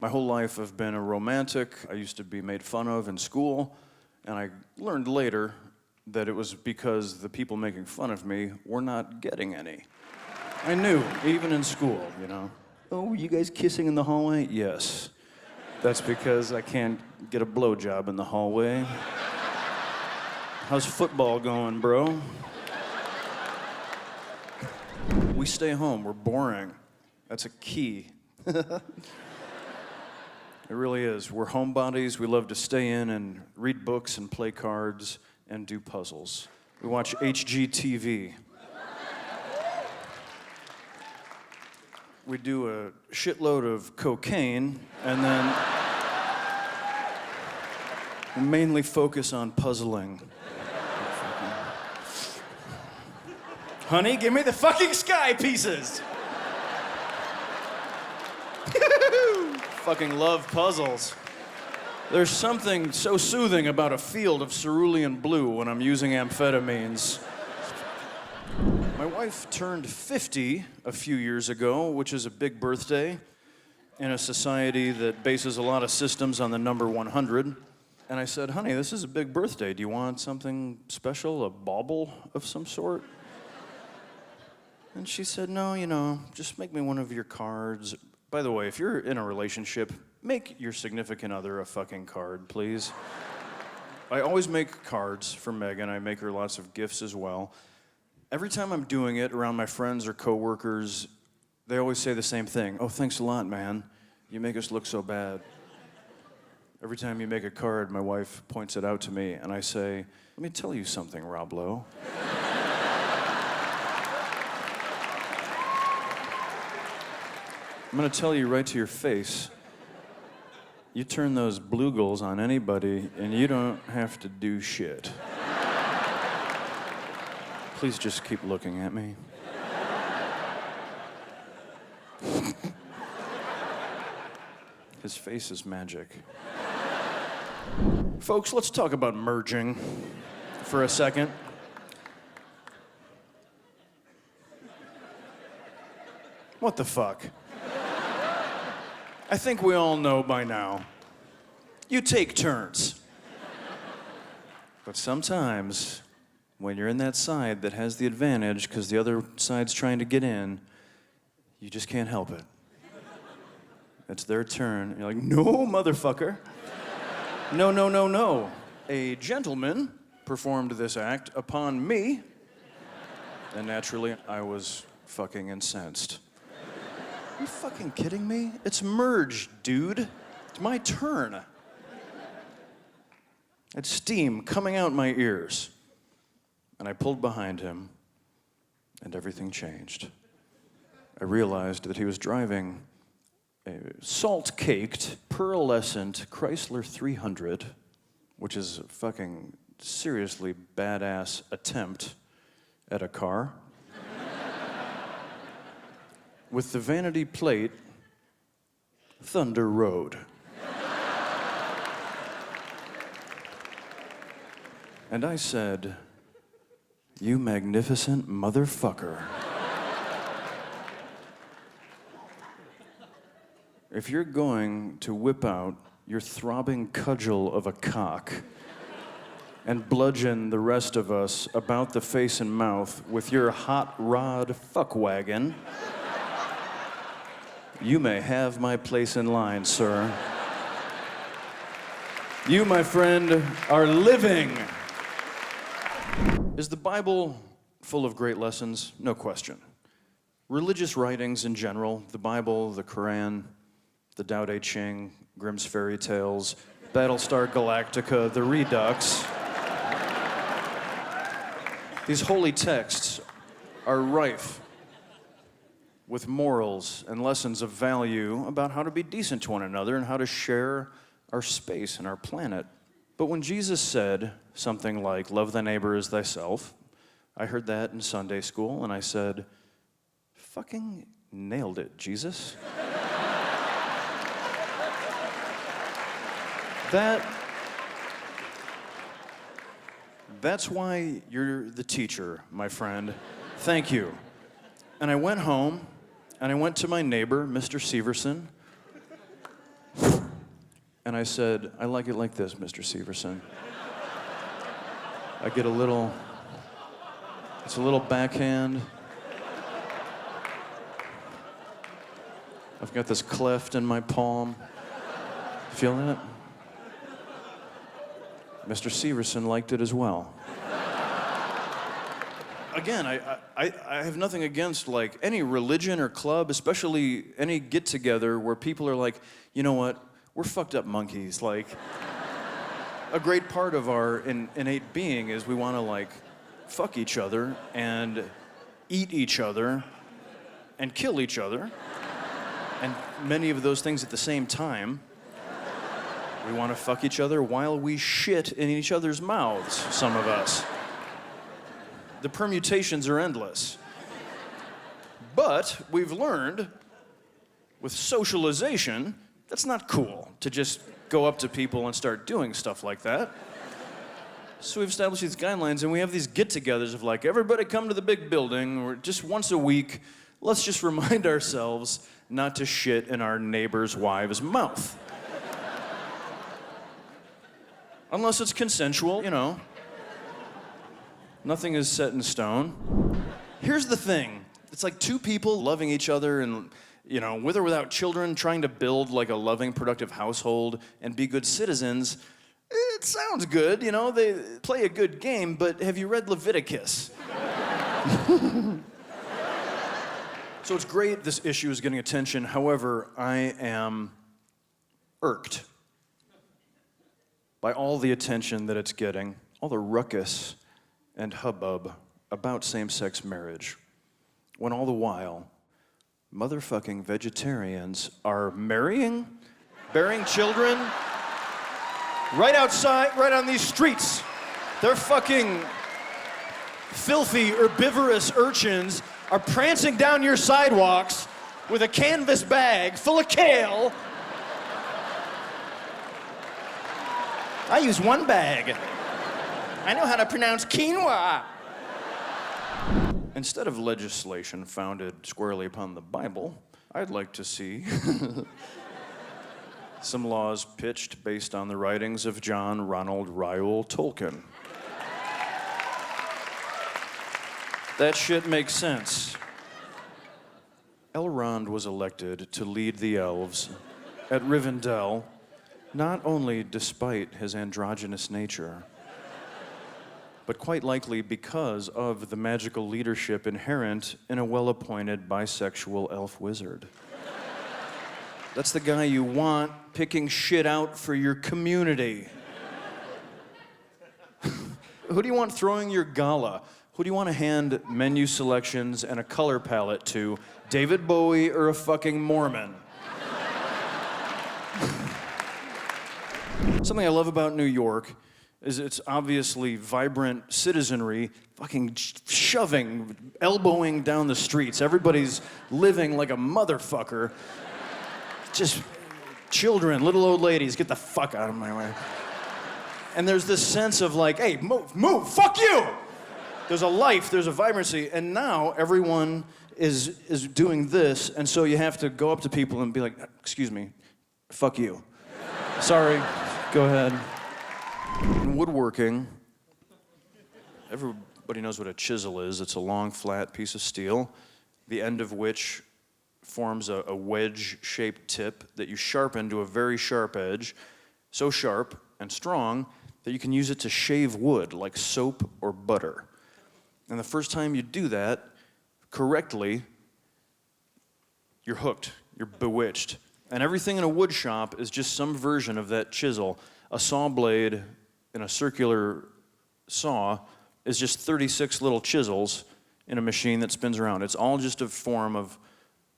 My whole life I've been a romantic. I used to be made fun of in school, and I learned later that it was because the people making fun of me were not getting any. I knew, even in school, you know. Oh, were you guys kissing in the hallway? Yes. That's because I can't get a blowjob in the hallway. How's football going, bro? We stay home, we're boring. That's a key. It really is. We're homebodies. We love to stay in and read books and play cards and do puzzles. We watch HGTV. We do a shitload of cocaine and then we mainly focus on puzzling. Honey, give me the fucking sky pieces! Fucking love puzzles. There's something so soothing about a field of cerulean blue when I'm using amphetamines. My wife turned 50 a few years ago, which is a big birthday in a society that bases a lot of systems on the number 100. And I said, honey, this is a big birthday. Do you want something special, a bauble of some sort? And she said, no, you know, just make me one of your cards. By the way, if you're in a relationship, make your significant other a fucking card, please. I always make cards for Megan. I make her lots of gifts as well. Every time I'm doing it around my friends or coworkers, they always say the same thing. Oh, thanks a lot, man. You make us look so bad. Every time you make a card, my wife points it out to me, and I say, let me tell you something, Rob Lowe. I'm gonna tell you right to your face, you turn those blue gulls on anybody and you don't have to do shit. Please just keep looking at me. His face is magic. Folks, let's talk about merging for a second. What the fuck? I think we all know by now. You take turns. But sometimes, when you're in that side that has the advantage because the other side's trying to get in, you just can't help it. It's their turn. You're like, no, motherfucker. No, no, no, no. A gentleman performed this act upon me, and naturally, I was fucking incensed. Are you fucking kidding me? It's merge, dude. It's my turn. I had steam coming out my ears. And I pulled behind him, and everything changed. I realized that he was driving a salt-caked, pearlescent Chrysler 300, which is a fucking seriously badass attempt at a car. With the vanity plate, Thunder Road. And I said, you magnificent motherfucker. If you're going to whip out your throbbing cudgel of a cock and bludgeon the rest of us about the face and mouth with your hot rod fuck wagon, you may have my place in line, sir. You, my friend, are living. Is the Bible full of great lessons? No question. Religious writings in general, the Bible, the Quran, the Tao Te Ching, Grimm's fairy tales, Battlestar Galactica, the Redux. These holy texts are rife with morals and lessons of value about how to be decent to one another and how to share our space and our planet. But when Jesus said something like, love thy neighbor as thyself, I heard that in Sunday school, and I said, fucking nailed it, Jesus. That's why you're the teacher, my friend. Thank you. And I went home, and I went to my neighbor, Mr. Severson, And I said, I like it like this, Mr. Severson. I get a little, it's a little backhand. I've got this cleft in my palm. Feeling it? Mr. Severson liked it as well. Again, I have nothing against like any religion or club, especially any get-together where people are like, you know what, we're fucked up monkeys. Like, a great part of our innate being is we want to like fuck each other and eat each other and kill each other. And many of those things at the same time. We want to fuck each other while we shit in each other's mouths, some of us. The permutations are endless. But we've learned with socialization, that's not cool to just go up to people and start doing stuff like that. So we've established these guidelines, and we have these get-togethers of like, everybody come to the big building, or just once a week, let's just remind ourselves not to shit in our neighbor's wife's mouth. Unless it's consensual, you know. Nothing is set in stone. Here's the thing. It's like two people loving each other and, you know, with or without children, trying to build like a loving, productive household and be good citizens. It sounds good, you know, they play a good game, but have you read Leviticus? So it's great this issue is getting attention. However, I am irked by all the attention that it's getting, all the ruckus and hubbub about same-sex marriage, when all the while, motherfucking vegetarians are marrying, bearing children, right outside, right on these streets. They're fucking filthy, herbivorous urchins are prancing down your sidewalks with a canvas bag full of kale. I use one bag. I know how to pronounce quinoa. Instead of legislation founded squarely upon the Bible, I'd like to see some laws pitched based on the writings of John Ronald Reuel Tolkien. That shit makes sense. Elrond was elected to lead the elves at Rivendell, not only despite his androgynous nature, but quite likely because of the magical leadership inherent in a well-appointed bisexual elf wizard. That's the guy you want picking shit out for your community. Who do you want throwing your gala? Who do you want to hand menu selections and a color palette to? David Bowie or a fucking Mormon? Something I love about New York is its obviously vibrant citizenry fucking shoving, elbowing down the streets. Everybody's living like a motherfucker. Just children, little old ladies, get the fuck out of my way. And there's this sense of like, hey, move, fuck you! There's a life, there's a vibrancy, and now everyone is doing this, and so you have to go up to people and be like, excuse me, fuck you. Sorry, go ahead. In woodworking, everybody knows what a chisel is. It's a long, flat piece of steel, the end of which forms a wedge-shaped tip that you sharpen to a very sharp edge, so sharp and strong that you can use it to shave wood like soap or butter. And the first time you do that correctly, you're hooked, you're bewitched. And everything in a wood shop is just some version of that chisel. A saw blade in a circular saw is just 36 little chisels in a machine that spins around. It's all just a form of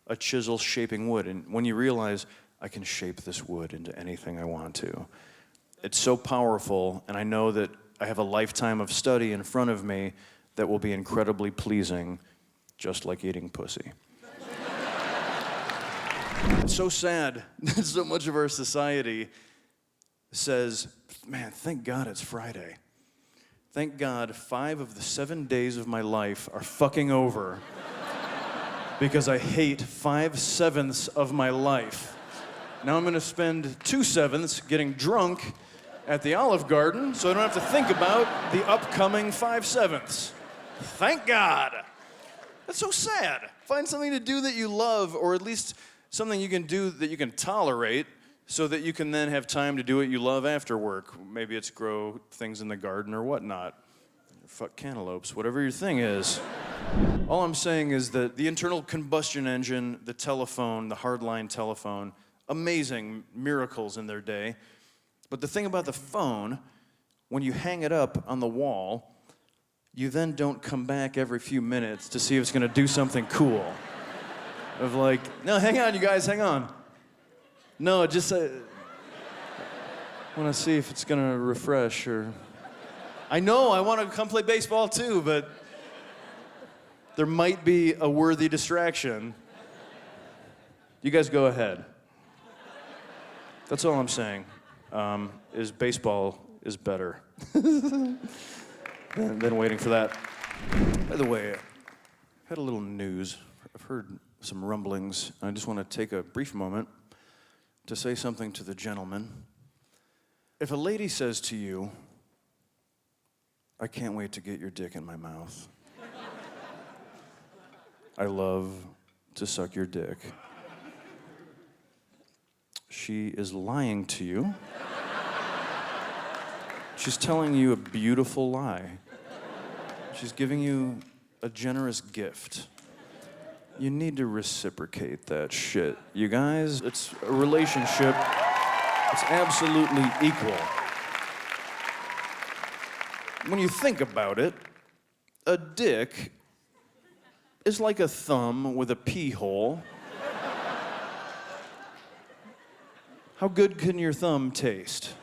a chisel shaping wood. And when you realize, I can shape this wood into anything I want to, it's so powerful, and I know that I have a lifetime of study in front of me that will be incredibly pleasing, just like eating pussy. It's so sad that so much of our society says, man, thank God it's Friday. Thank God 5 of the 7 days of my life are fucking over because I hate 5/7 of my life. Now I'm gonna spend 2/7 getting drunk at the Olive Garden so I don't have to think about the upcoming 5/7. Thank God. That's so sad. Find something to do that you love, or at least something you can do that you can tolerate, so that you can then have time to do what you love after work. Maybe it's grow things in the garden or whatnot. Fuck cantaloupes, whatever your thing is. All I'm saying is that the internal combustion engine, the telephone, the hardline telephone, amazing miracles in their day. But the thing about the phone, when you hang it up on the wall, you then don't come back every few minutes to see if it's gonna do something cool. Of like, no, hang on, you guys, hang on. No, just I wanna see if it's gonna refresh or... I know, I wanna come play baseball too, but there might be a worthy distraction. You guys go ahead. That's all I'm saying, is baseball is better than waiting for that. By the way, I had a little news. I've heard some rumblings. I just want to take a brief moment to say something to the gentleman. If a lady says to you, I can't wait to get your dick in my mouth. I love to suck your dick. She is lying to you. She's telling you a beautiful lie. She's giving you a generous gift. You need to reciprocate that shit. You guys, it's a relationship. It's absolutely equal. When you think about it, a dick is like a thumb with a pee hole. How good can your thumb taste?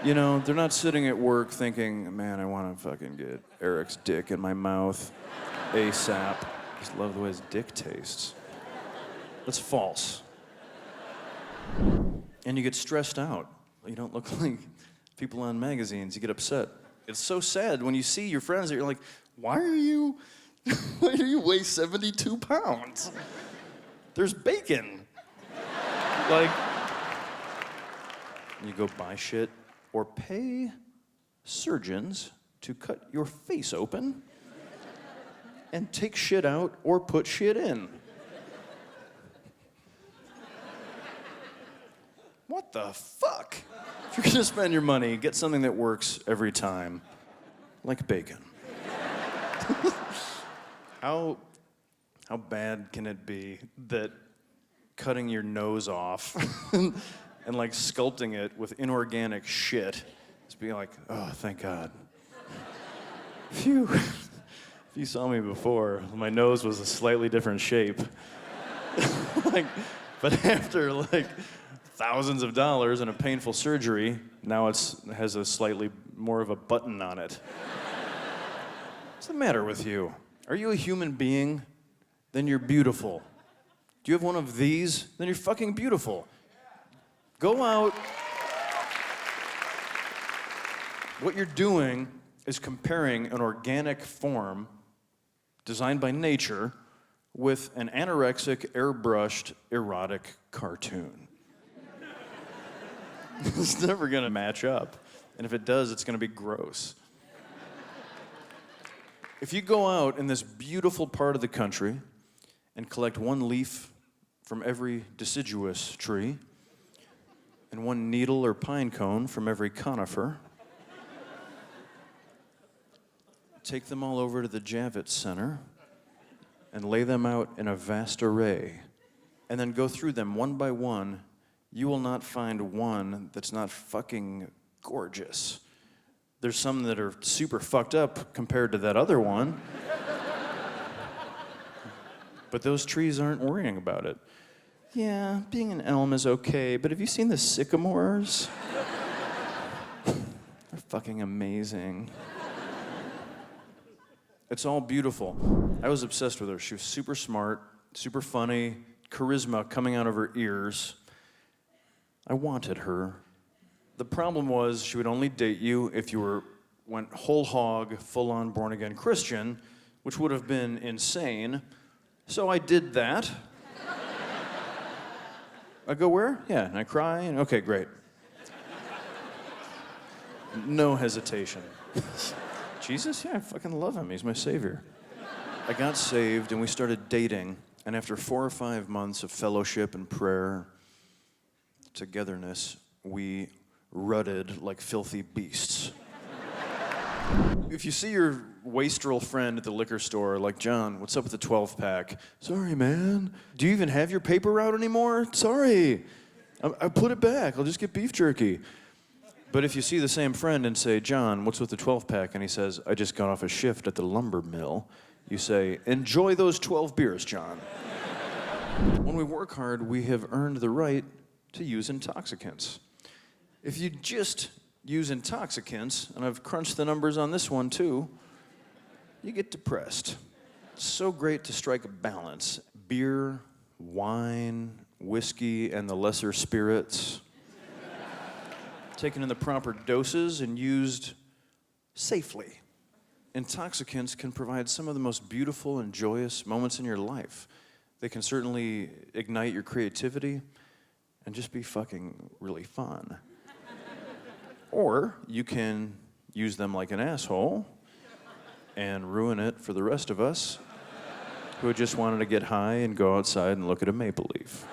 You know, they're not sitting at work thinking, man, I want to fucking get Eric's dick in my mouth ASAP. I just love the way his dick tastes. That's false. And you get stressed out. You don't look like people on magazines. You get upset. It's so sad when you see your friends that you're like, why do you weigh 72 pounds? There's bacon. Like, you go buy shit or pay surgeons to cut your face open and take shit out or put shit in. What the fuck? If you're gonna spend your money, get something that works every time, like bacon. How bad can it be that cutting your nose off and like sculpting it with inorganic shit is being like, oh, thank God. Phew. If you saw me before, my nose was a slightly different shape. But after like thousands of dollars and a painful surgery, now it has a slightly more of a button on it. What's the matter with you? Are you a human being? Then you're beautiful. Do you have one of these? Then you're fucking beautiful. Go out. What you're doing is comparing an organic form designed by nature with an anorexic, airbrushed, erotic cartoon. It's never gonna match up. And if it does, it's gonna be gross. If you go out in this beautiful part of the country and collect one leaf from every deciduous tree and one needle or pine cone from every conifer, take them all over to the Javits Center and lay them out in a vast array, and then go through them one by one, you will not find one that's not fucking gorgeous. There's some that are super fucked up compared to that other one. But those trees aren't worrying about it. Yeah, being an elm is okay, but have you seen the sycamores? They're fucking amazing. It's all beautiful. I was obsessed with her. She was super smart, super funny, charisma coming out of her ears. I wanted her. The problem was she would only date you if you went whole hog, full-on born-again Christian, which would have been insane. So I did that. I go, where? Yeah, and I cry, and okay, great. No hesitation. Jesus? Yeah, I fucking love him. He's my savior. I got saved, and we started dating, and after 4 or 5 months of fellowship and prayer, togetherness, we rutted like filthy beasts. If you see your wastrel friend at the liquor store, like, John, what's up with the 12-pack? Sorry, man. Do you even have your paper route anymore? Sorry. I put it back. I'll just get beef jerky. But if you see the same friend and say, John, what's with the 12-pack? And he says, I just got off a shift at the lumber mill. You say, enjoy those 12 beers, John. When we work hard, we have earned the right to use intoxicants. If you just use intoxicants, and I've crunched the numbers on this one too, you get depressed. It's so great to strike a balance. Beer, wine, whiskey, and the lesser spirits. Taken in the proper doses and used safely. Intoxicants can provide some of the most beautiful and joyous moments in your life. They can certainly ignite your creativity and just be fucking really fun. Or you can use them like an asshole and ruin it for the rest of us who just wanted to get high and go outside and look at a maple leaf.